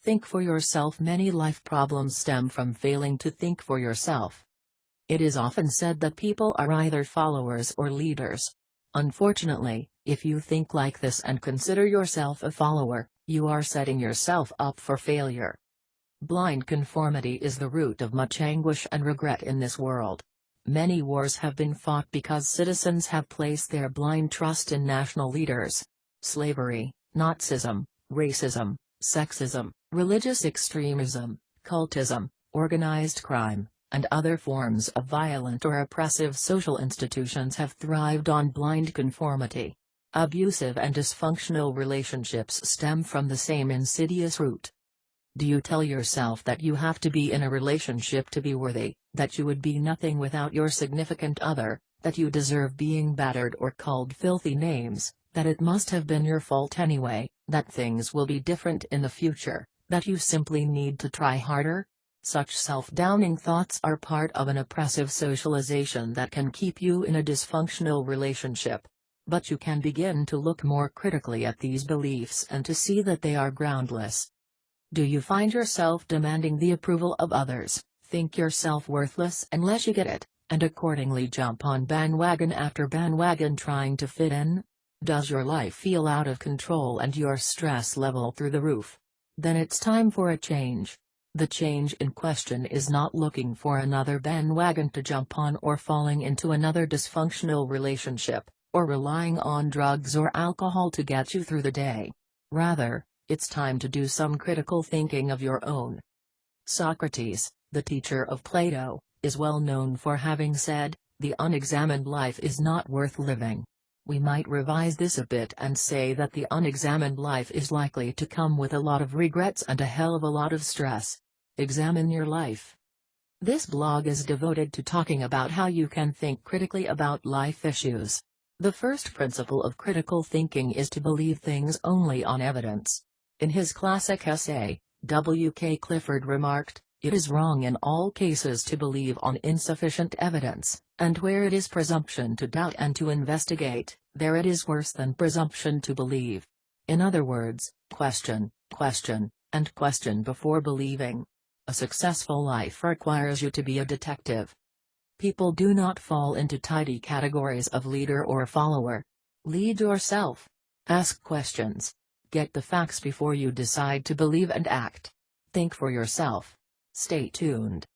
Think for yourself. Many life problems stem from failing to think for yourself. It is often said that people are either followers or leaders. Unfortunately, if you think like this and consider yourself a follower, you are setting yourself up for failure. Blind conformity is the root of much anguish and regret in this world. Many wars have been fought because citizens have placed their blind trust in national leaders. Slavery, Nazism, racism, sexism, religious extremism, cultism, organized crime, and other forms of violent or oppressive social institutions have thrived on blind conformity. Abusive and dysfunctional relationships stem from the same insidious root. Do you tell yourself that you have to be in a relationship to be worthy, that you would be nothing without your significant other, that you deserve being battered or called filthy names, that it must have been your fault anyway, that things will be different in the future, that you simply need to try harder? Such self-downing thoughts are part of an oppressive socialization that can keep you in a dysfunctional relationship. But you can begin to look more critically at these beliefs and to see that they are groundless. Do you find yourself demanding the approval of others, think yourself worthless unless you get it, and accordingly jump on bandwagon after bandwagon trying to fit in? Does your life feel out of control and your stress level through the roof? Then it's time for a change. The change in question is not looking for another bandwagon to jump on or falling into another dysfunctional relationship, or relying on drugs or alcohol to get you through the day. Rather, it's time to do some critical thinking of your own. Socrates, the teacher of Plato, is well known for having said, "The unexamined life is not worth living." We might revise this a bit and say that the unexamined life is likely to come with a lot of regrets and a hell of a lot of stress. Examine your life. This blog is devoted to talking about how you can think critically about life issues. The first principle of critical thinking is to believe things only on evidence. In his classic essay, W.K. Clifford remarked, "It is wrong in all cases to believe on insufficient evidence, and where it is presumption to doubt and to investigate, there it is worse than presumption to believe." In other words, question, and question before believing. A successful life requires you to be a detective. People do not fall into tidy categories of leader or follower. Lead yourself. Ask questions. Get the facts before you decide to believe and act. Think for yourself. Stay tuned.